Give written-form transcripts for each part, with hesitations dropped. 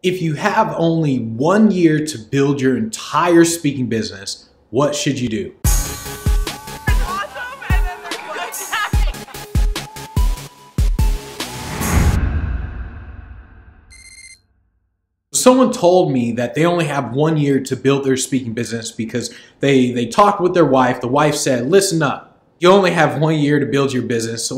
If you have only 1 year to build your entire speaking business, what should you do? Someone told me that they only have 1 year to build their speaking business because they talked with their wife. The wife said, listen up. You only have 1 year to build your business,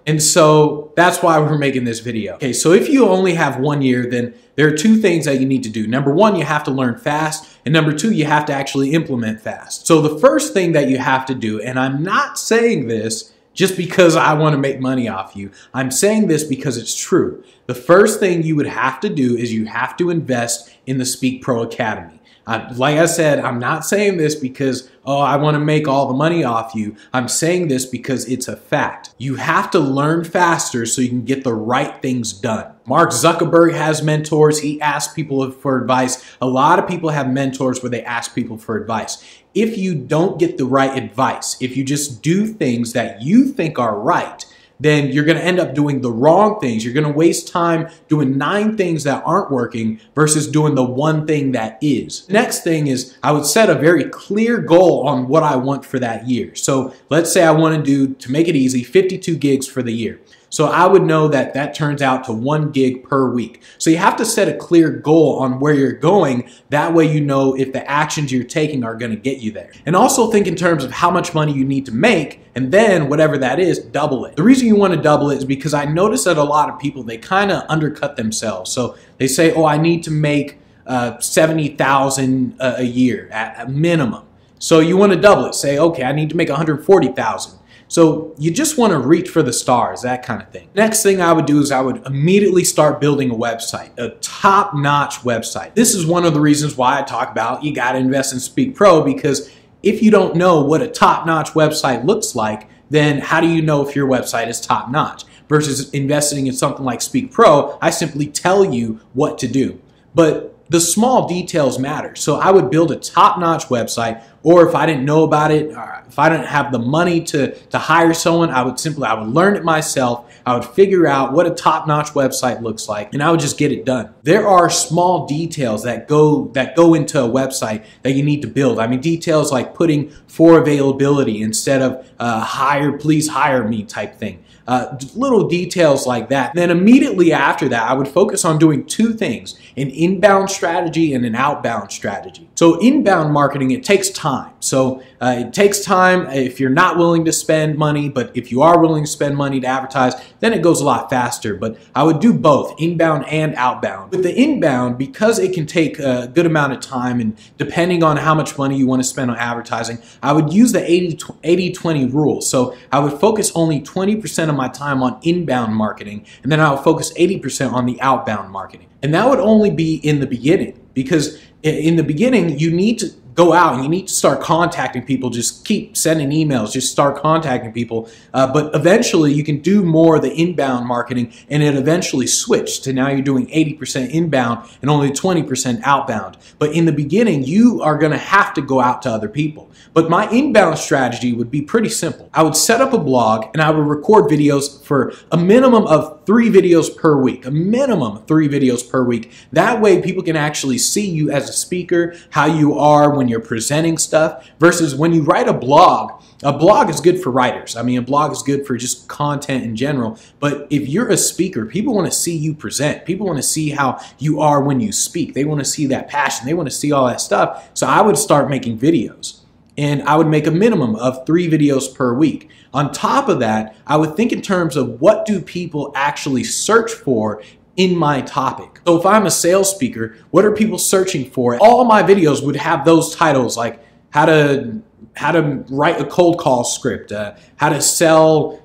and so that's why we're making this video. Okay, so if you only have 1 year, then there are two things that you need to do. Number one, you have to learn fast, and number two, you have to actually implement fast. So the first thing that you have to do, and I'm not saying this just because I want to make money off you, I'm saying this because it's true. The first thing you would have to do is you have to invest in the Speak Pro Academy. Like I said, I'm not saying this because, oh, I want to make all the money off you. I'm saying this because it's a fact. You have to learn faster so you can get the right things done. Mark Zuckerberg has mentors. He asks people for advice. A lot of people have mentors where they ask people for advice. If you don't get the right advice, if you just do things that you think are right, then you're going to end up doing the wrong things. You're going to waste time doing 9 things that aren't working versus doing the one thing that is. Next thing is I would set a very clear goal on what I want for that year. So let's say I want to do, to make it easy, 52 gigs for the year. So I would know that that turns out to 1 gig per week. So you have to set a clear goal on where you're going. That way you know if the actions you're taking are going to get you there. And also think in terms of how much money you need to make, and then whatever that is, double it. The reason you want to double it is because I notice that a lot of people, they kind of undercut themselves. So they say, oh, I need to make 70,000 a year at a minimum. So you want to double it. Say, okay, I need to make 140,000. So you just want to reach for the stars, that kind of thing. Next thing I would do is I would immediately start building a website, a top-notch website. This is one of the reasons why I talk about you got to invest in Speak Pro, because if you don't know what a top-notch website looks like, then how do you know if your website is top-notch? Versus investing in something like Speak Pro, I simply tell you what to do. But the small details matter. So I would build a top-notch website, or if I didn't know about it, or if I didn't have the money to hire someone, I would learn it myself. I would figure out what a top-notch website looks like, and I would just get it done. There are small details that go into a website that you need to build. I mean, details like putting for availability instead of please hire me type thing. Little details like that. Then immediately after that, I would focus on doing 2 things, an inbound strategy and an outbound strategy. So inbound marketing, it takes time. So it takes time if you're not willing to spend money, but if you are willing to spend money to advertise, then it goes a lot faster. But I would do both, inbound and outbound. With the inbound, because it can take a good amount of time, and depending on how much money you want to spend on advertising, I would use the 80-20 rule. So I would focus only 20% of my time on inbound marketing, and then I would focus 80% on the outbound marketing. And that would only be in the beginning, because in the beginning, you need to go out and you need to start contacting people. Just keep sending emails, just start contacting people. But eventually you can do more of the inbound marketing, and it eventually switched to now you're doing 80% inbound and only 20% outbound. But in the beginning, you are going to have to go out to other people. But my inbound strategy would be pretty simple. I would set up a blog and I would record videos for a minimum of 3 videos per week, a minimum of 3 videos per week. That way people can actually see you as a speaker, how you are when you're presenting stuff, versus when you write a blog is good for writers. I mean, a blog is good for just content in general. But if you're a speaker, people want to see you present. People want to see how you are when you speak. They want to see that passion. They want to see all that stuff. So I would start making videos. And I would make a minimum of 3 videos per week. On top of that, I would think in terms of what do people actually search for in my topic. So if I'm a sales speaker, what are people searching for? All my videos would have those titles, like how to write a cold call script, how to sell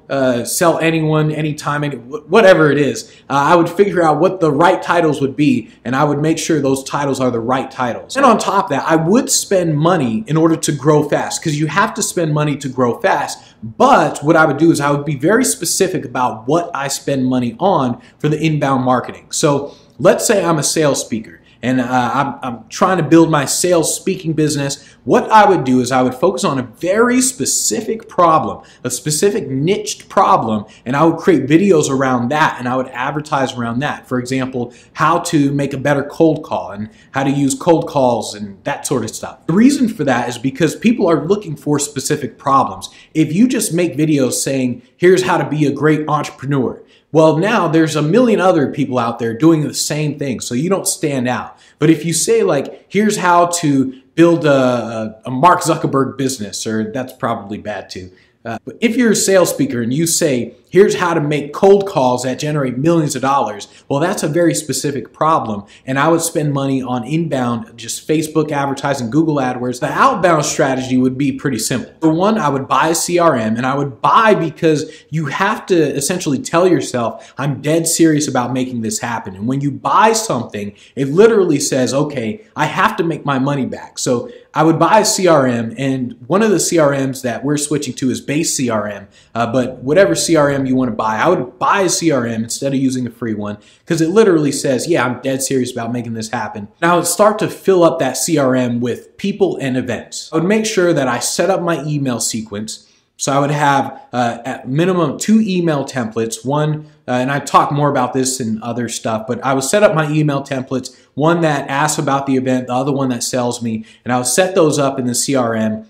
anyone, anytime, whatever it is. I would figure out what the right titles would be, and I would make sure those titles are the right titles. And on top of that, I would spend money in order to grow fast, because you have to spend money to grow fast. But what I would do is I would be very specific about what I spend money on for the inbound marketing. So let's say I'm a sales speaker, and I'm trying to build my sales speaking business, what I would do is I would focus on a very specific problem, a specific niched problem, and I would create videos around that, and I would advertise around that. For example, how to make a better cold call and how to use cold calls and that sort of stuff. The reason for that is because people are looking for specific problems. If you just make videos saying, here's how to be a great entrepreneur, well, now there's a million other people out there doing the same thing, so you don't stand out. But if you say, like, here's how to build a Mark Zuckerberg business, or that's probably bad too. But if you're a sales speaker and you say, here's how to make cold calls that generate millions of dollars, well, that's a very specific problem. And I would spend money on inbound, just Facebook advertising, Google AdWords. The outbound strategy would be pretty simple. For one, I would buy a CRM, and I would buy because you have to essentially tell yourself, I'm dead serious about making this happen. And when you buy something, it literally says, okay, I have to make my money back. So I would buy a CRM, and one of the CRMs that we're switching to is base CRM, but whatever CRM you want to buy, I would buy a CRM instead of using a free one because it literally says, yeah, I'm dead serious about making this happen. Now I would start to fill up that CRM with people and events. I would make sure that I set up my email sequence. So I would have at minimum 2 email templates, one, and I talk more about this in other stuff, but I would set up my email templates, one that asks about the event, the other one that sells me, and I would set those up in the CRM,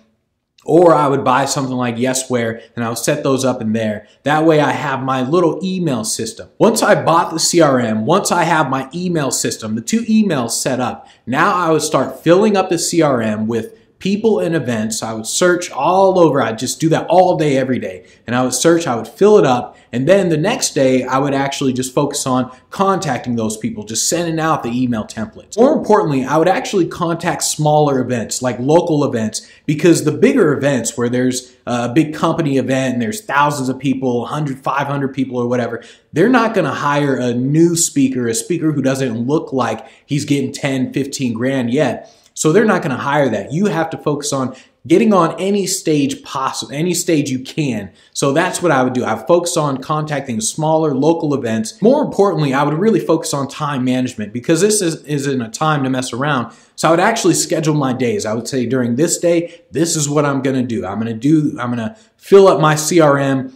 or I would buy something like Yesware and I would set those up in there. That way I have my little email system. Once I bought the CRM, once I have my email system, the 2 emails set up, now I would start filling up the CRM with people and events. I would search all over. I'd just do that all day, every day. And I would search, I would fill it up. And then the next day, I would actually just focus on contacting those people, just sending out the email templates. More importantly, I would actually contact smaller events, like local events, because the bigger events where there's a big company event and there's thousands of people, 100, 500 people or whatever, they're not going to hire a new speaker, a speaker who doesn't look like he's getting 10, 15 grand yet. So they're not going to hire that. You have to focus on getting on any stage possible, any stage you can. So that's what I would do. I would focus on contacting smaller local events. More importantly, I would really focus on time management because this isn't a time to mess around. So I would actually schedule my days. I would say during this day, this is what I'm going to do. I'm going to fill up my CRM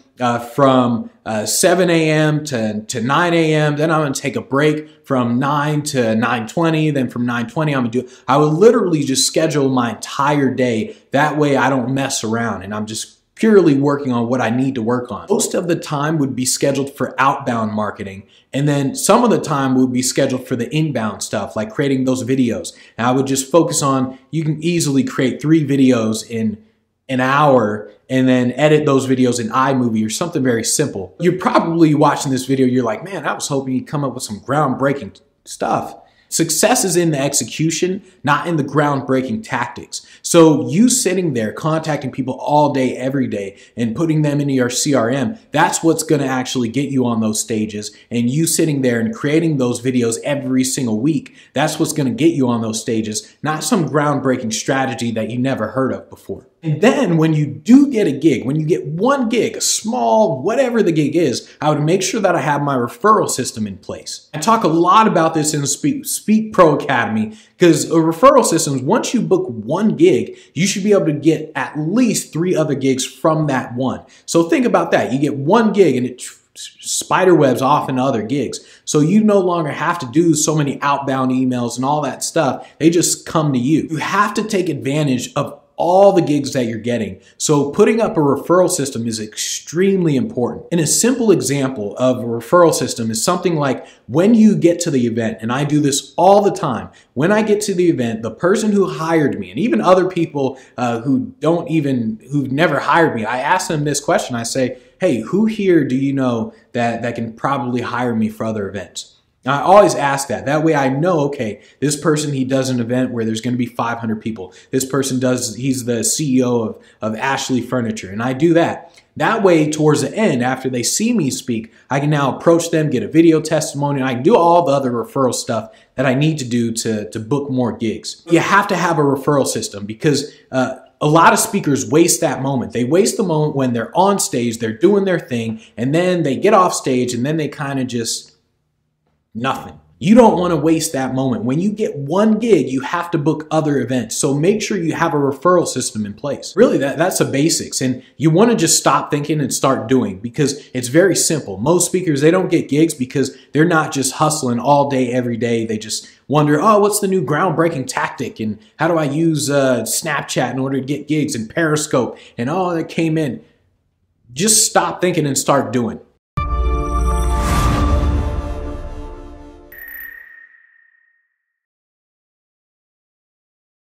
from 7 a.m. to 9 a.m. Then I'm going to take a break from 9 to 9:20. Then from 9:20, I would literally just schedule my entire day. That way I don't mess around and I'm just purely working on what I need to work on. Most of the time would be scheduled for outbound marketing. And then some of the time would be scheduled for the inbound stuff, like creating those videos. And I would just focus on, you can easily create 3 videos in an hour and then edit those videos in iMovie or something very simple. You're probably watching this video, you're like, man, I was hoping you'd come up with some groundbreaking stuff. Success is in the execution, not in the groundbreaking tactics. So you sitting there contacting people all day, every day, and putting them into your CRM, that's what's going to actually get you on those stages. And you sitting there and creating those videos every single week, that's what's going to get you on those stages, not some groundbreaking strategy that you never heard of before. And then when you do get a gig, when you get one gig, a small, whatever the gig is, I would make sure that I have my referral system in place. I talk a lot about this in the Speak Pro Academy because a referral system, once you book one gig, you should be able to get at least 3 other gigs from that one. So think about that. You get one gig and it spiderwebs off into other gigs. So you no longer have to do so many outbound emails and all that stuff. They just come to you. You have to take advantage of all the gigs that you're getting. So putting up a referral system is extremely important. And a simple example of a referral system is something like when you get to the event, and I do this all the time, when I get to the event, the person who hired me, and even other people who've never hired me, I ask them this question. I say, hey, who here do you know that can probably hire me for other events? I always ask that. That way I know, okay, this person, he does an event where there's going to be 500 people. This person he's the CEO of Ashley Furniture, and I do that. That way, towards the end, after they see me speak, I can now approach them, get a video testimony, and I can do all the other referral stuff that I need to do to book more gigs. You have to have a referral system because a lot of speakers waste that moment. They waste the moment when they're on stage, they're doing their thing, and then they get off stage, and then they kind of just nothing. You don't want to waste that moment. When you get one gig, you have to book other events. So make sure you have a referral system in place. Really, that's the basics. And you want to just stop thinking and start doing, because it's very simple. Most speakers, they don't get gigs because they're not just hustling all day, every day. They just wonder, oh, what's the new groundbreaking tactic? And how do I use Snapchat in order to get gigs, and Periscope? And oh, that came in. Just stop thinking and start doing.